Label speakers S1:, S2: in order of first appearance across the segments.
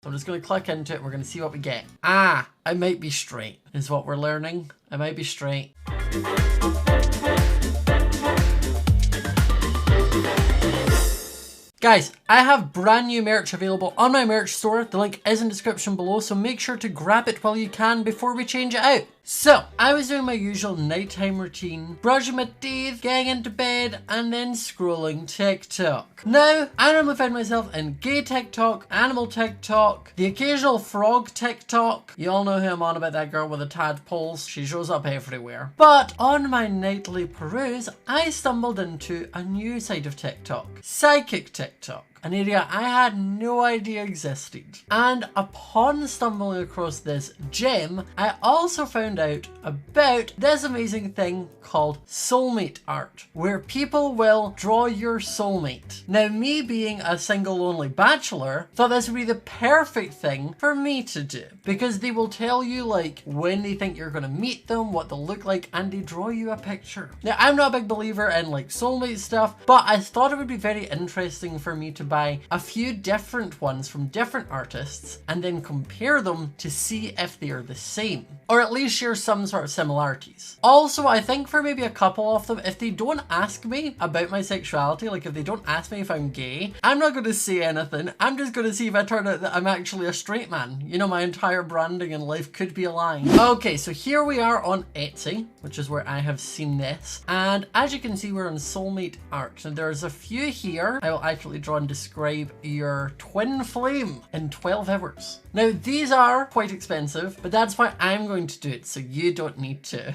S1: So I'm just going to click into it and we're going to see what we get. Ah, I might be straight is what we're learning. I might be straight. Guys, I have brand new merch available on my merch store. The link is in the description below, so make sure to grab it while you can before we change it out. So, I was doing my usual nighttime routine, brushing my teeth, getting into bed, and then scrolling TikTok. Now, I normally find myself in gay TikTok, animal TikTok, the occasional frog TikTok. You all know who I'm on about, that girl with the tadpoles. She shows up everywhere. But on my nightly peruse, I stumbled into a new side of TikTok, psychic TikTok. An area I had no idea existed. And upon stumbling across this gem, I also found out about this amazing thing called soulmate art, where people will draw your soulmate. Now, me being a single lonely bachelor, thought this would be the perfect thing for me to do, because they will tell you like when they think you're gonna meet them, what they'll look like, and they draw you a picture. Now, I'm not a big believer in like soulmate stuff, but I thought it would be very interesting for me to buy a few different ones from different artists and then compare them to see if they are the same, or at least share some sort of similarities. Also, I think for maybe a couple of them, if they don't ask me about my sexuality, like if they don't ask me if I'm gay, I'm not going to say anything. I'm just going to see if I turn out that I'm actually a straight man. You know, my entire branding in life could be a lie. Okay, so here we are on Etsy, which is where I have seen this. And as you can see, we're on soulmate art. And there's a few here. I will actually draw and describe your twin flame in 12 hours. Now, these are quite expensive, but that's why I'm going to do it, so you don't need to.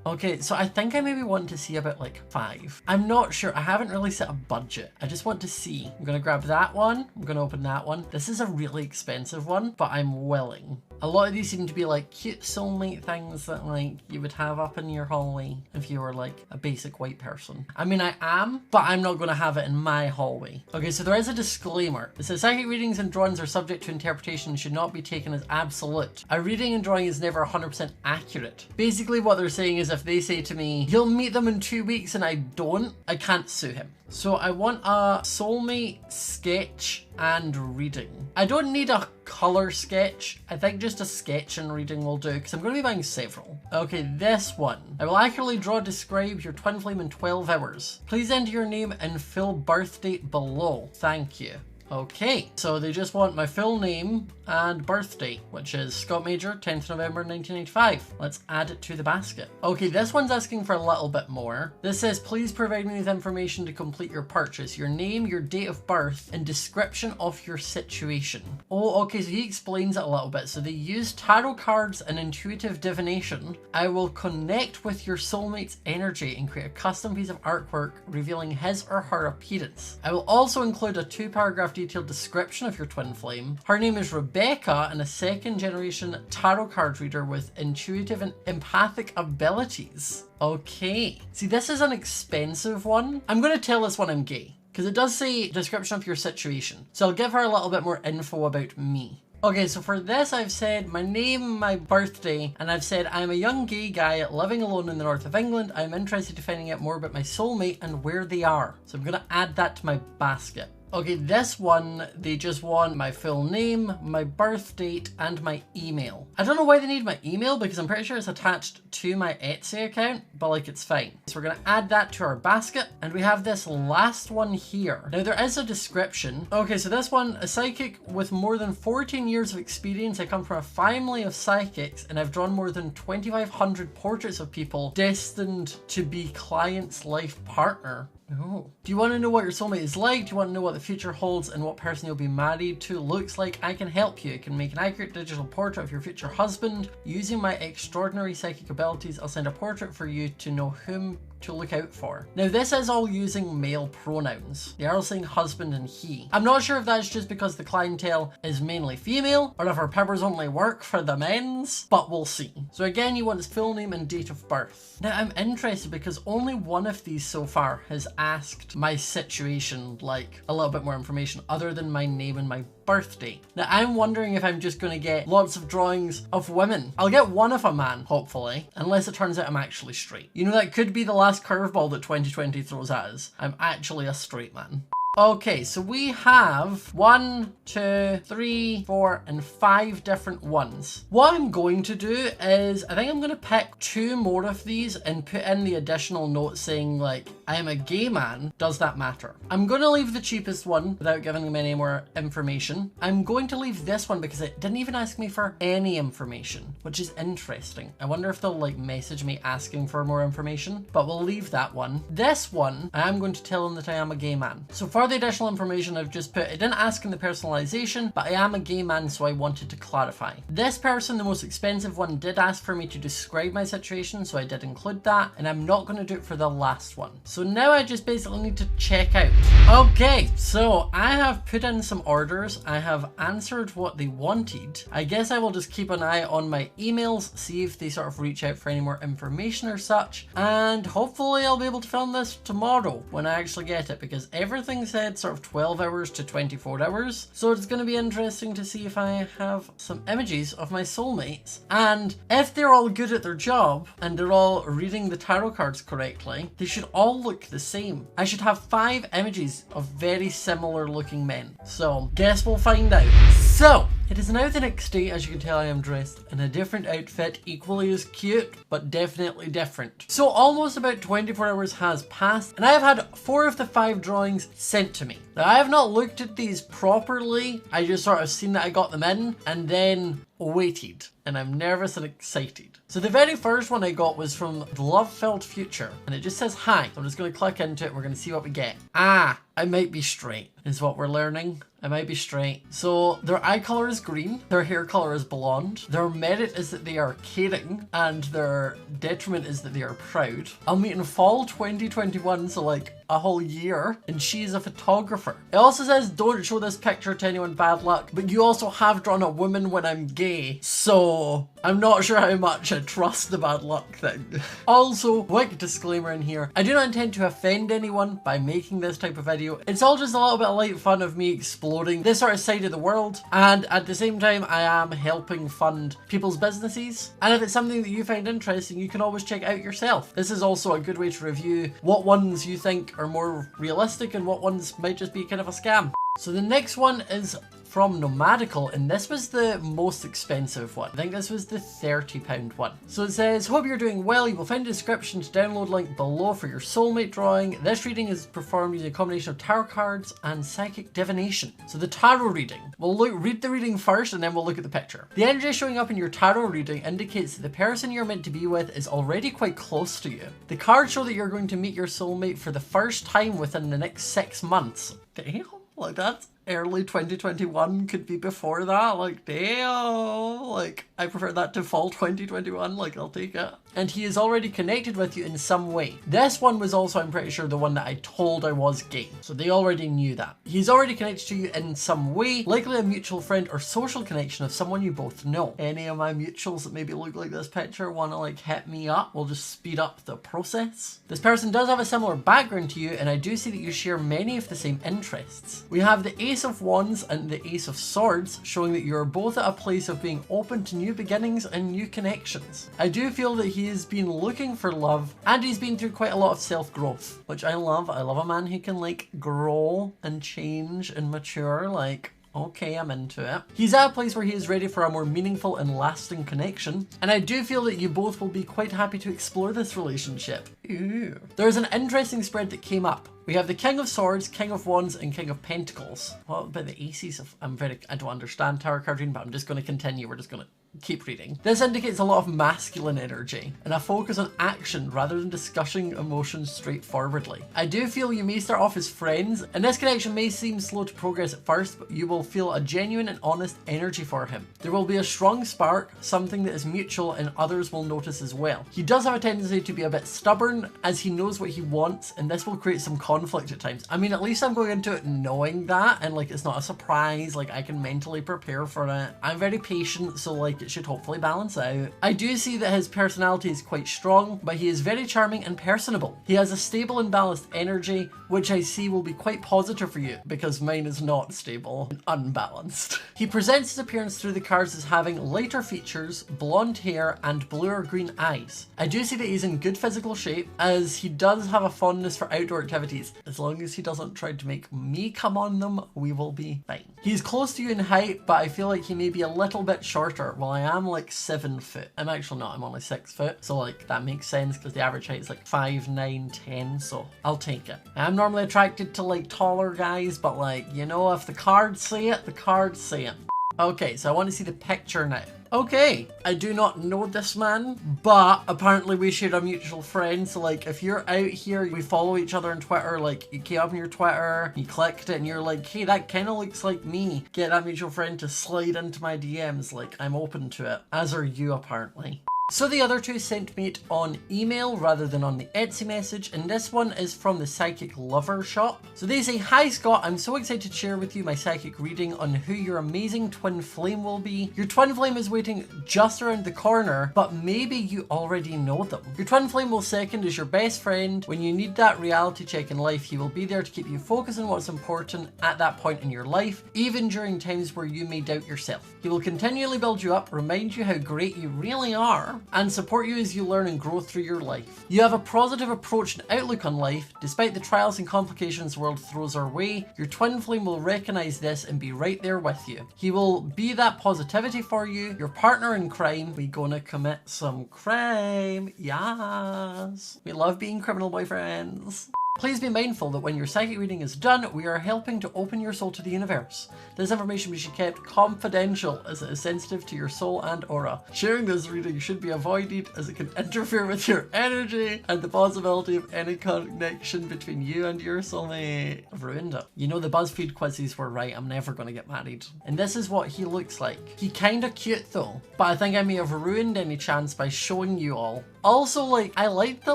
S1: Okay, so I think I maybe want to see about like 5. I'm not sure. I haven't really set a budget. I just want to see. I'm going to grab that one. I'm going to open that one. This is a really expensive one, but I'm willing. A lot of these seem to be like cute soulmate things that like you would have up in your hallway if you were like a basic white person. I mean, I am, but I'm not going to have it in my hallway. Okay, so there is a disclaimer. It says psychic readings and drawings are subject to interpretation and should not be taken as absolute. A reading and drawing is never 100% accurate. Basically what they're saying is if they say to me, you'll meet them in 2 weeks and I don't, I can't sue him. So I want a soulmate sketch and reading. I don't need a color sketch. I think just a sketch and reading will do, because I'm going to be buying several. Okay, this one. I will accurately draw, describe your twin flame in 12 hours. Please enter your name and full birth date below. Thank you. Okay, so they just want my full name and birth date, which is Scott Major, 10th November 1995. Let's add it to the basket. Okay, this one's asking for a little bit more. This says, please provide me with information to complete your purchase. Your name, your date of birth, and description of your situation. Oh, okay, so he explains it a little bit. So they use tarot cards and intuitive divination. I will connect with your soulmate's energy and create a custom piece of artwork revealing his or her appearance. I will also include a 2-paragraph detailed description of your twin flame. Her name is Rebecca and a 2nd generation tarot card reader with intuitive and empathic abilities. Okay. See, this is an expensive one. I'm going to tell this one I'm gay, because it does say description of your situation. So I'll give her a little bit more info about me. Okay, so for this I've said my name, my birthday, and I've said I'm a young gay guy living alone in the north of England. I'm interested in finding out more about my soulmate and where they are. So I'm going to add that to my basket. Okay, this one, they just want my full name, my birth date, and my email. I don't know why they need my email, because I'm pretty sure it's attached to my Etsy account, but like it's fine. So we're gonna add that to our basket, and we have this last one here. Now there is a description. Okay, so this one, a psychic with more than 14 years of experience. I come from a family of psychics, and I've drawn more than 2,500 portraits of people destined to be client's life partner. Oh. Do you want to know what your soulmate is like? Do you want to know what the future holds and what person you'll be married to looks like? I can help you. I can make an accurate digital portrait of your future husband. Using my extraordinary psychic abilities, I'll send a portrait for you to know whom to look out for. Now this is all using male pronouns. They are all saying husband and he. I'm not sure if that's just because the clientele is mainly female or if our powers only work for the men's, but we'll see. So again, you want his full name and date of birth. Now I'm interested because only one of these so far has asked my situation, like a little bit more information other than my name and my birth date. Now I'm wondering if I'm just going to get lots of drawings of women. I'll get one of a man, hopefully, unless it turns out I'm actually straight. You know, that could be the last curveball that 2020 throws at us. I'm actually a straight man. Okay, so we have 1, 2, 3, 4, and 5 different ones. What I'm going to do is, I think I'm going to pick 2 more of these and put in the additional note saying like, I am a gay man, does that matter? I'm going to leave the cheapest one without giving them any more information. I'm going to leave this one because it didn't even ask me for any information, which is interesting. I wonder if they'll like message me asking for more information, but we'll leave that one. This one, I'm going to tell them that I am a gay man. So for the additional information I've just put, it didn't ask in the personalization, but I am a gay man, so I wanted to clarify. This person, the most expensive one, did ask for me to describe my situation, so I did include that, and I'm not going to do it for the last one. So now I just basically need to check out. Okay, so I have put in some orders. I have answered what they wanted. I guess I will just keep an eye on my emails, see if they sort of reach out for any more information or such, and hopefully I'll be able to film this tomorrow when I actually get it, because everything said sort of 12 hours to 24 hours. So it's going to be interesting to see if I have some images of my soulmates, and if they're all good at their job and they're all reading the tarot cards correctly, they should all look the same. I should have 5 images of very similar looking men. So guess we'll find out. So it is now the next day. As you can tell, I am dressed in a different outfit, equally as cute, but definitely different. So almost about 24 hours has passed, and I have had 4 of the 5 drawings sent to me. Now, I have not looked at these properly. I just sort of seen that I got them in, and then waited, and I'm nervous and excited. So the very first one I got was from the Love-Filled Future, and it just says hi. So I'm just going to click into it and we're going to see what we get. I might be straight, is what we're learning. I might be straight. So their eye color is green, their hair color is blonde, their merit is that they are caring, and their detriment is that they are proud. I'll meet in fall 2021, so like a whole year, and she's a photographer. It also says don't show this picture to anyone, bad luck, but you also have drawn a woman when I'm gay, so I'm not sure how much I trust the bad luck thing. Also, quick disclaimer in here, I do not intend to offend anyone by making this type of video. It's all just a little bit of light fun of me exploring this sort of side of the world, and at the same time I am helping fund people's businesses, and if it's something that you find interesting, you can always check it out yourself. This is also a good way to review what ones you think are more realistic and what ones might just be kind of a scam. So the next one is from Nomadical, and this was the most expensive one. I think this was the £30 one. So it says, hope you're doing well. You will find a description to download link below for your soulmate drawing. This reading is performed using a combination of tarot cards and psychic divination. So the tarot reading, we'll read the reading first and then we'll look at the picture. The energy showing up in your tarot reading indicates that the person you're meant to be with is already quite close to you. The cards show that you're going to meet your soulmate for the first time within the next 6 months. Damn, like that's early 2021, could be before that, like damn, like I prefer that to fall 2021, like I'll take it. And he is already connected with you in some way. This one was also, I'm pretty sure, the one that I told I was gay, so they already knew that. He's already connected to you in some way, likely a mutual friend or social connection of someone you both know. Any of my mutuals that maybe look like this picture want to like hit me up, we'll just speed up the process. This person does have a similar background to you, and I do see that you share many of the same interests. We have the Ace of Wands and the Ace of Swords, showing that you're both at a place of being open to new beginnings and new connections. I do feel that he has been looking for love, and he's been through quite a lot of self-growth, which I love. I love a man who can like grow and change and mature. Like, okay, I'm into it. He's at a place where he is ready for a more meaningful and lasting connection, and I do feel that you both will be quite happy to explore this relationship. Ooh. There's an interesting spread that came up. We have the King of Swords, King of Wands, and King of Pentacles. What about the Aces of... I don't understand tarot card reading, but I'm just going to continue. We're just going to keep reading. This indicates a lot of masculine energy and a focus on action rather than discussing emotions straightforwardly. I do feel you may start off as friends, and this connection may seem slow to progress at first, but you will feel a genuine and honest energy for him. There will be a strong spark, something that is mutual and others will notice as well. He does have a tendency to be a bit stubborn as he knows what he wants, and this will create some conflict at times. I mean, at least I'm going into it knowing that, and like it's not a surprise, like I can mentally prepare for it. I'm very patient, so like like it should hopefully balance out. I do see that his personality is quite strong, but he is very charming and personable. He has a stable and balanced energy, which I see will be quite positive for you, because mine is not stable and unbalanced. He presents his appearance through the cards as having lighter features, blonde hair, and blue or green eyes. I do see that he's in good physical shape, as he does have a fondness for outdoor activities. As long as he doesn't try to make me come on them, we will be fine. He's close to you in height, but I feel like he may be a little bit shorter. Well, I am like 7 foot. I'm actually not, I'm only 6 foot. So like that makes sense because the average height is like 5, 9, 10. So I'll take it. I'm normally attracted to like taller guys, but like, you know, if the cards say it, the cards say it. Okay, so I want to see the picture now. Okay, I do not know this man, but apparently we share a mutual friend. So like if you're out here, we follow each other on Twitter, like you came up on your Twitter, you clicked it and you're like, hey, that kind of looks like me. Get that mutual friend to slide into my DMs, like I'm open to it, as are you apparently. So the other two sent me it on email rather than on the Etsy message, and this one is from the Psychic Lover shop. So they say, hi Scott, I'm so excited to share with you my psychic reading on who your amazing twin flame will be. Your twin flame is waiting just around the corner, but maybe you already know them. Your twin flame will second as your best friend. When you need that reality check in life, he will be there to keep you focused on what's important at that point in your life, even during times where you may doubt yourself. He will continually build you up, remind you how great you really are, and support you as you learn and grow through your life. You have a positive approach and outlook on life. Despite the trials and complications the world throws our way, your twin flame will recognize this and be right there with you. He will be that positivity for you, your partner in crime. We gonna commit some crime. Yes. We love being criminal boyfriends. Please be mindful that when your psychic reading is done, we are helping to open your soul to the universe. This information should be kept confidential as it is sensitive to your soul and aura. Sharing this reading should be avoided as it can interfere with your energy and the possibility of any connection between you and your soulmate. I've ruined it. You know, the BuzzFeed quizzes were right. I'm never going to get married. And this is what he looks like. He kinda cute though, but I think I may have ruined any chance by showing you all. Also, like, I liked the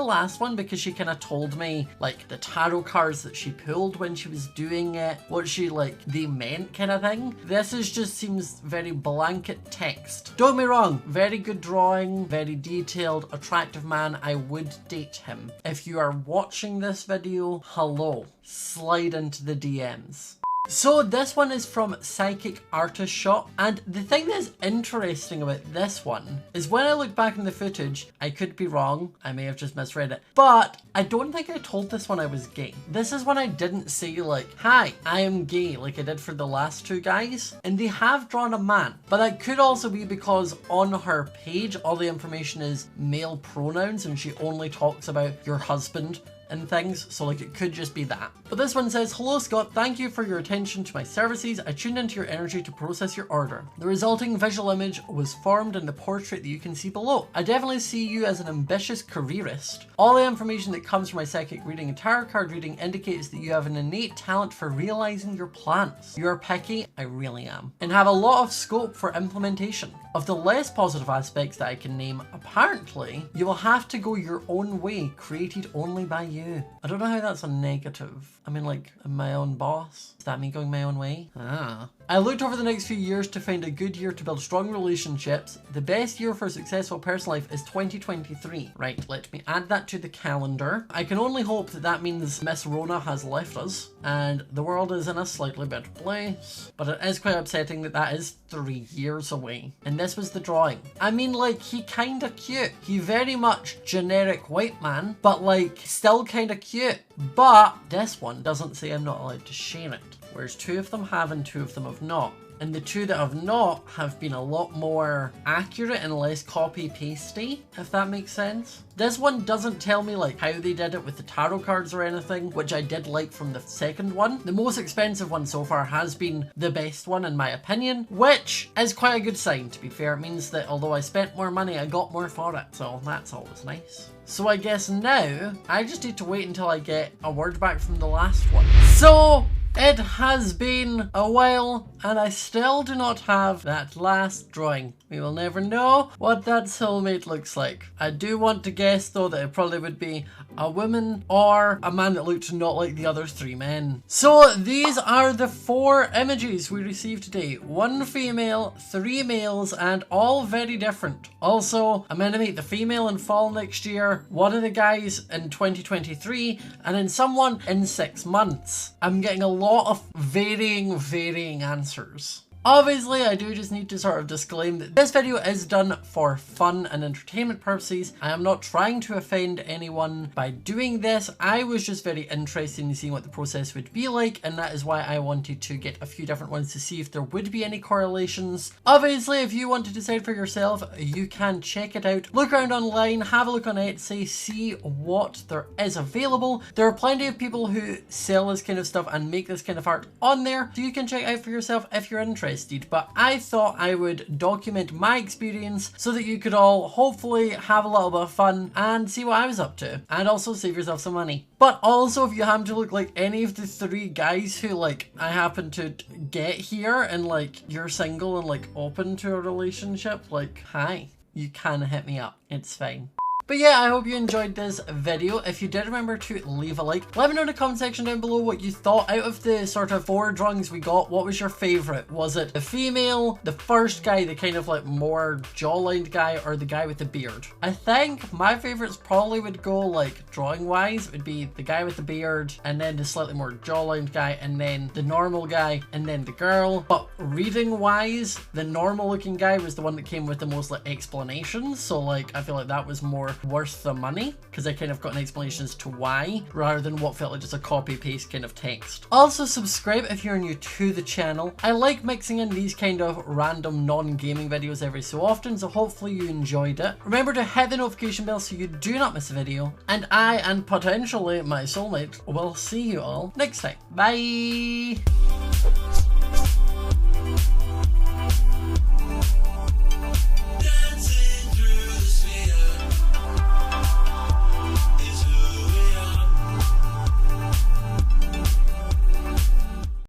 S1: last one because she kind of told me, like, the tarot cards that she pulled when she was doing it, what she, like, they meant kind of thing. This is just seems very blanket text. Don't get me wrong, very good drawing, very detailed, attractive man. I would date him. If you are watching this video, hello, slide into the DMs. So this one is from Psychic Artist Shop, and the thing that is interesting about this one is when I look back in the footage, I could be wrong, I may have just misread it, but I don't think I told this one I was gay. This is when I didn't say like, hi, I am gay, like I did for the last two guys, and they have drawn a man, but that could also be because on her page all the information is male pronouns and she only talks about your husband and things, so like it could just be that. But this one says, hello Scott, thank you for your attention to my services. I tuned into your energy to process your order. The resulting visual image was formed in the portrait that you can see below. I definitely see you as an ambitious careerist. All the information that comes from my psychic reading and tarot card reading indicates that you have an innate talent for realizing your plans. You are picky, I really am, and have a lot of scope for implementation. Of the less positive aspects that I can name, apparently, you will have to go your own way, created only by you. I don't know how that's a negative. I mean, like, I'm my own boss. Is that me going my own way? Ah. I looked over the next few years to find a good year to build strong relationships. The best year for a successful personal life is 2023. Right, let me add that to the calendar. I can only hope that that means Miss Rona has left us and the world is in a slightly better place. But it is quite upsetting that that is 3 years away. And this was the drawing. I mean, like, he kinda cute. He very much generic white man, but like, still kinda cute. But this one doesn't say I'm not allowed to share it. Whereas 2 of them have and 2 of them have not. And the 2 that have not have been a lot more accurate and less copy-pasty, if that makes sense. This one doesn't tell me like how they did it with the tarot cards or anything, which I did like from the second one. The most expensive one so far has been the best one in my opinion, which is quite a good sign, to be fair. It means that although I spent more money, I got more for it, so that's always nice. So I guess now, I just need to wait until I get a word back from the last one. So, it has been a while and I still do not have that last drawing. We will never know what that soulmate looks like. I do want to guess though that it probably would be a woman, or a man that looked not like the other 3 men. So these are the 4 images we received today. 1 female, 3 males, and all very different. Also, I'm going to meet the female in fall next year, one of the guys in 2023, and then someone in 6 months. I'm getting a lot of varying answers. Obviously, I do just need to sort of disclaim that this video is done for fun and entertainment purposes. I am not trying to offend anyone by doing this. I was just very interested in seeing what the process would be like, and that is why I wanted to get a few different ones to see if there would be any correlations. Obviously, if you want to decide for yourself, you can check it out. Look around online, have a look on Etsy, see what there is available. There are plenty of people who sell this kind of stuff and make this kind of art on there, so you can check out for yourself if you're interested. But I thought I would document my experience so that you could all hopefully have a little bit of fun and see what I was up to, and also save yourself some money. But also, if you happen to look like any of the 3 guys who like I happen to get here, and like you're single and like open to a relationship, like hi, you can hit me up, it's fine. But yeah, I hope you enjoyed this video. If you did, remember to leave a like. Let me know in the comment section down below what you thought. Out of the sort of 4 drawings we got, what was your favorite? Was it the female, the first guy, the kind of like more jawlined guy, or the guy with the beard? I think my favorites probably would go like drawing wise, it would be the guy with the beard, and then the slightly more jawlined guy, and then the normal guy, and then the girl. But reading wise, the normal looking guy was the one that came with the most like explanations. So like I feel like that was more worth the money, because I kind of got an explanation as to why, rather than what felt like just a copy paste kind of text. Also, subscribe if you're new to the channel. I like mixing in these kind of random non-gaming videos every so often, so hopefully you enjoyed it. Remember to hit the notification bell so you do not miss a video, and I, and potentially my soulmate, will see you all next time. Bye!